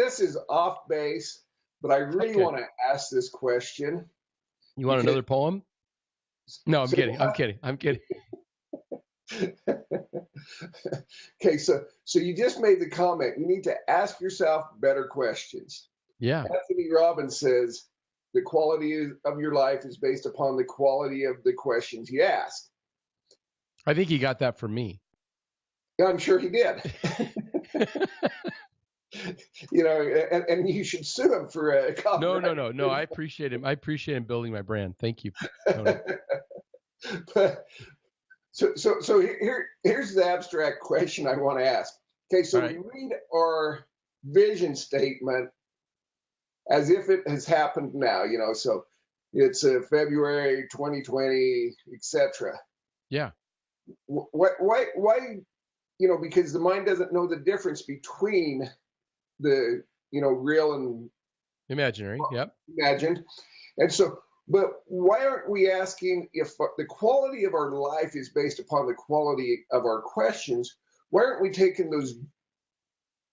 this is off base, but I really Okay. want to ask this question. You want another poem? No, I'm kidding. I'm kidding. Okay, so you just made the comment. You need to ask yourself better questions. Yeah. Anthony Robbins says the quality of your life is based upon the quality of the questions you ask. I think he got that from me. I'm sure he did. And you should sue him for a copyright. No. I appreciate him. I appreciate him building my brand. Thank you, Tony. So here's the abstract question I want to ask. Okay, so right. We read our vision statement as if it has happened now, so it's February 2020, etc. Yeah. Why, because the mind doesn't know the difference between the, real and imaginary. Yep. Imagined. And so, but why aren't we asking if the quality of our life is based upon the quality of our questions? Why aren't we taking those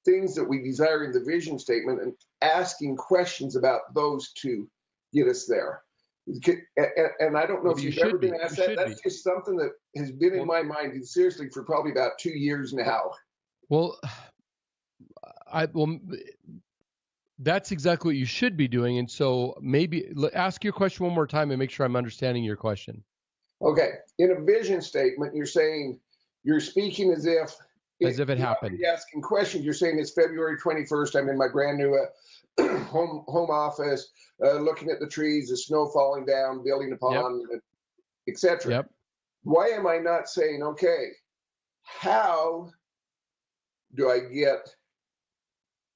things that we desire in the vision statement and asking questions about those to get us there? And I don't know if you've ever been asked that. That's just something that has been in my mind seriously for probably about 2 years now. Well, that's exactly what you should be doing. And so maybe ask your question one more time and make sure I'm understanding your question. Okay. In a vision statement, you're speaking as if it happened. You're asking questions. You're saying it's February 21st. I'm in my brand new home office, looking at the trees, the snow falling down, building a pond, etc. Yep. Why am I not saying, okay, how do I get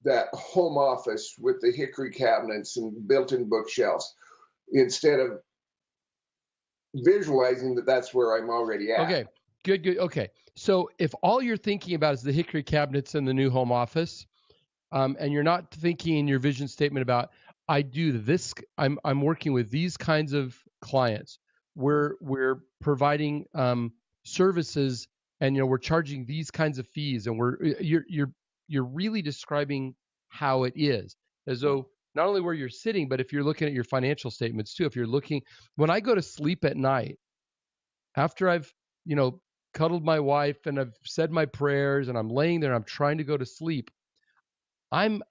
that home office with the hickory cabinets and built-in bookshelves instead of visualizing that that's where I'm already at? Okay, good. Okay, so if all you're thinking about is the hickory cabinets and the new home office, and you're not thinking in your vision statement about, I do this, I'm working with these kinds of clients, we're providing services, and we're charging these kinds of fees, and you're really describing how it is, as though not only where you're sitting, but if you're looking at your financial statements too. If you're looking, when I go to sleep at night, after I've cuddled my wife and I've said my prayers and I'm laying there and I'm trying to go to sleep, I'm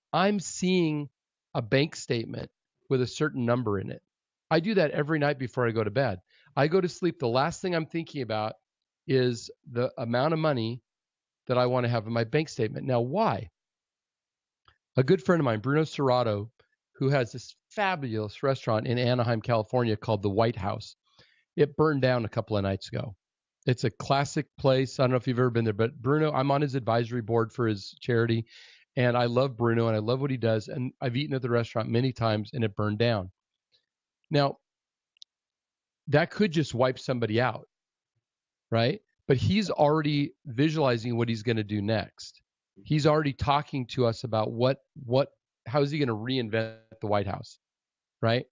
seeing a bank statement with a certain number in it. I do that every night before I go to bed. I go to sleep, the last thing I'm thinking about is the amount of money that I want to have in my bank statement. Now, why? A good friend of mine, Bruno Serrato, who has this fabulous restaurant in Anaheim, California called the White House. It burned down a couple of nights ago. It's a classic place. I don't know if you've ever been there, but Bruno, I'm on his advisory board for his charity, and I love Bruno and I love what he does. And I've eaten at the restaurant many times and it burned down. Now, that could just wipe somebody out, right? But he's already visualizing what he's going to do next. He's already talking to us about how is he going to reinvent the White House, right?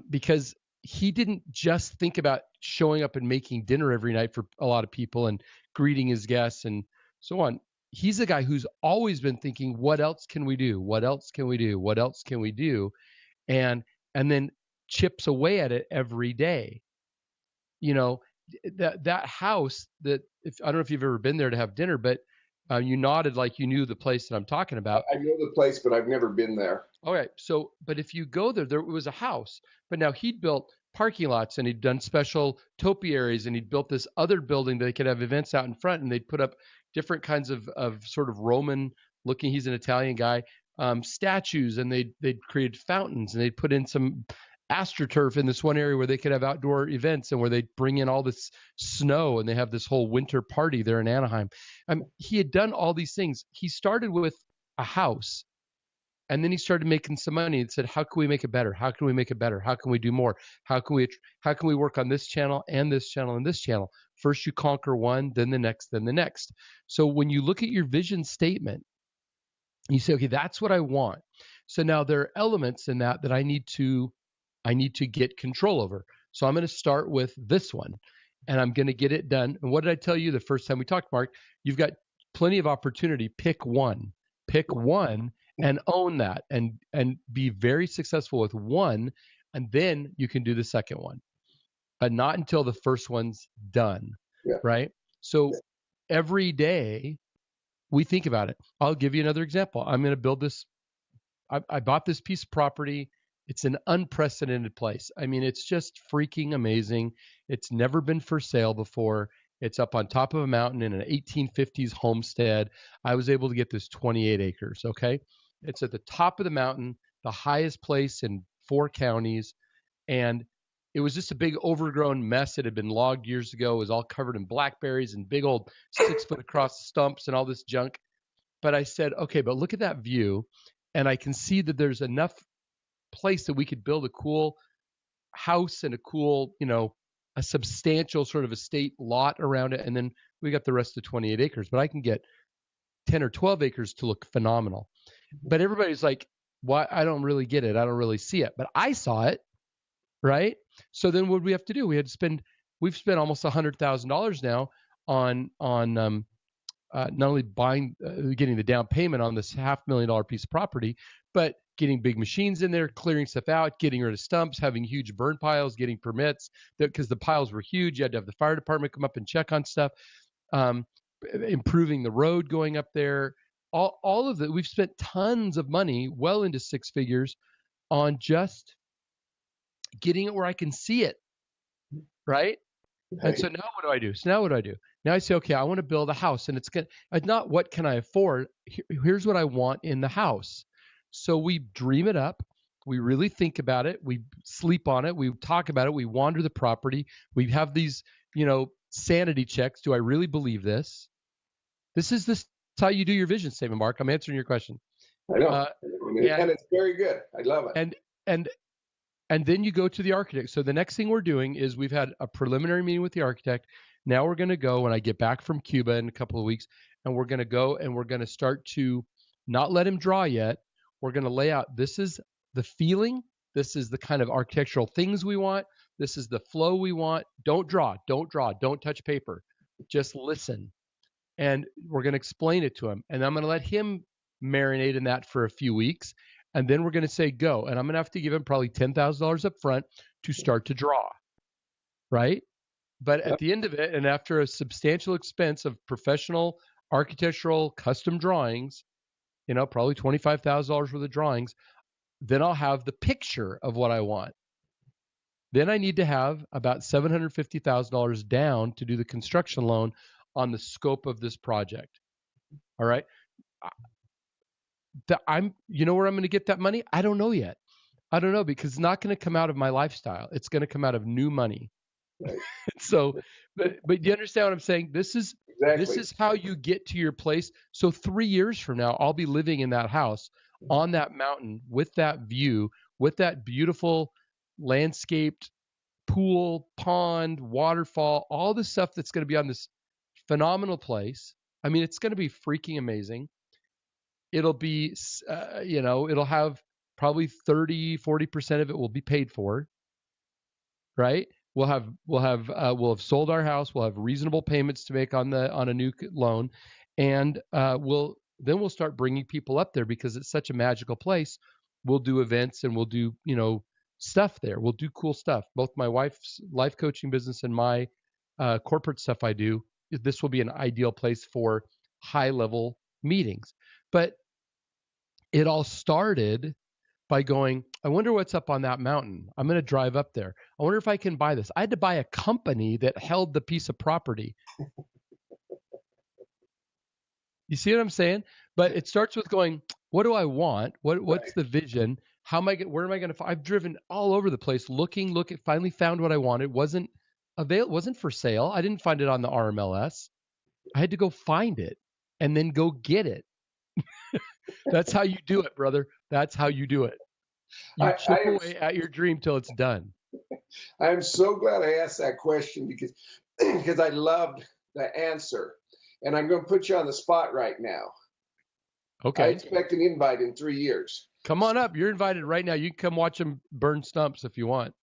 Because he didn't just think about showing up and making dinner every night for a lot of people and greeting his guests and so on. He's a guy who's always been thinking, what else can we do? What else can we do? What else can we do? And then chips away at it every day. That house that, I don't know if you've ever been there to have dinner, but you nodded like you knew the place that I'm talking about. I know the place, but I've never been there. All right. So, but if you go there was a house, but now he'd built parking lots and he'd done special topiaries and he'd built this other building that they could have events out in front, and they'd put up different kinds of sort of Roman looking, he's an Italian guy, statues, and they'd created fountains, and they'd put in some AstroTurf in this one area where they could have outdoor events and where they'd bring in all this snow, and they have this whole winter party there in Anaheim. He had done all these things. He started with a house, and then he started making some money and said, how can we make it better? How can we make it better? How can we do more? How can we work on this channel and this channel and this channel? First you conquer one, then the next, then the next. So when you look at your vision statement, you say, okay, that's what I want. So now there are elements in that I need to get control over. So I'm going to start with this one, and I'm going to get it done. And what did I tell you the first time we talked, Mark? You've got plenty of opportunity. Pick one and own that and be very successful with one, and then you can do the second one, but not until the first one's done. Yeah. Right? So every day we think about it. I'll give you another example. I'm going to build this. I bought this piece of property. It's an unprecedented place. I mean, it's just freaking amazing. It's never been for sale before. It's up on top of a mountain in an 1850s homestead. I was able to get this 28 acres, okay? It's at the top of the mountain, the highest place in 4 counties, and it was just a big overgrown mess. It had been logged years ago. It was all covered in blackberries and big old 6-foot across stumps and all this junk. But I said, okay, but look at that view, and I can see that there's enough place that we could build a cool house and a cool, a substantial sort of estate lot around it. And then we got the rest of 28 acres, but I can get 10 or 12 acres to look phenomenal. But everybody's like, why? I don't really get it. I don't really see it, but I saw it. Right. So then what do we have to do? We've spent almost $100,000 now on not only getting the down payment on this $500,000 piece of property, but getting big machines in there, clearing stuff out, getting rid of stumps, having huge burn piles, getting permits because the piles were huge. You had to have the fire department come up and check on stuff, improving the road going up there. All of that. We've spent tons of money, well into 6 figures, on just getting it where I can see it. Right. And so now what do I do? Now I say, okay, I want to build a house, and it's not what can I afford. Here's what I want in the house. So we dream it up. We really think about it. We sleep on it. We talk about it. We wander the property. We have these, sanity checks. Do I really believe this? This is how you do your vision statement, Mark. I'm answering your question. I know. And it's very good. I love it. And then you go to the architect. So the next thing we're doing is we've had a preliminary meeting with the architect. Now we're going to go when I get back from Cuba in a couple of weeks, and we're going to go and we're going to start to not let him draw yet. We're going to lay out, this is the feeling. This is the kind of architectural things we want. This is the flow we want. Don't draw. Don't touch paper. Just listen. And we're going to explain it to him. And I'm going to let him marinate in that for a few weeks. And then we're going to say go. And I'm going to have to give him probably $10,000 up front to start to draw. Right? But at the end of it, and after a substantial expense of professional architectural custom drawings, probably $25,000 worth of drawings, then I'll have the picture of what I want. Then I need to have about $750,000 down to do the construction loan on the scope of this project. All right. Where I'm going to get that money? I don't know yet. I don't know, because it's not going to come out of my lifestyle. It's going to come out of new money. Right. So, but you understand what I'm saying? This is how you get to your place. So 3 years from now, I'll be living in that house on that mountain with that view, with that beautiful landscaped pool, pond, waterfall, all the stuff that's going to be on this phenomenal place. I mean, it's going to be freaking amazing. It'll be, it'll have probably 30-40% of it will be paid for, right? We'll have sold our house. We'll have reasonable payments to make on a new loan, and we'll start bringing people up there because it's such a magical place. We'll do events and we'll do stuff there. We'll do cool stuff. Both my wife's life coaching business and my corporate stuff I do. This will be an ideal place for high level meetings. But it all started by going, I wonder what's up on that mountain. I'm going to drive up there. I wonder if I can buy this. I had to buy a company that held the piece of property. You see what I'm saying? But it starts with going, what do I want? What's the vision? Where am I going to I've driven all over the place looking, finally found what I wanted. Wasn't for sale. I didn't find it on the RMLS. I had to go find it and then go get it. That's how you do it, brother. That's how you do it. You chip away at your dream till it's done. I'm so glad I asked that question because I loved the answer. And I'm going to put you on the spot right now. Okay. I expect an invite in 3 years. Come on up. You're invited right now. You can come watch them burn stumps if you want.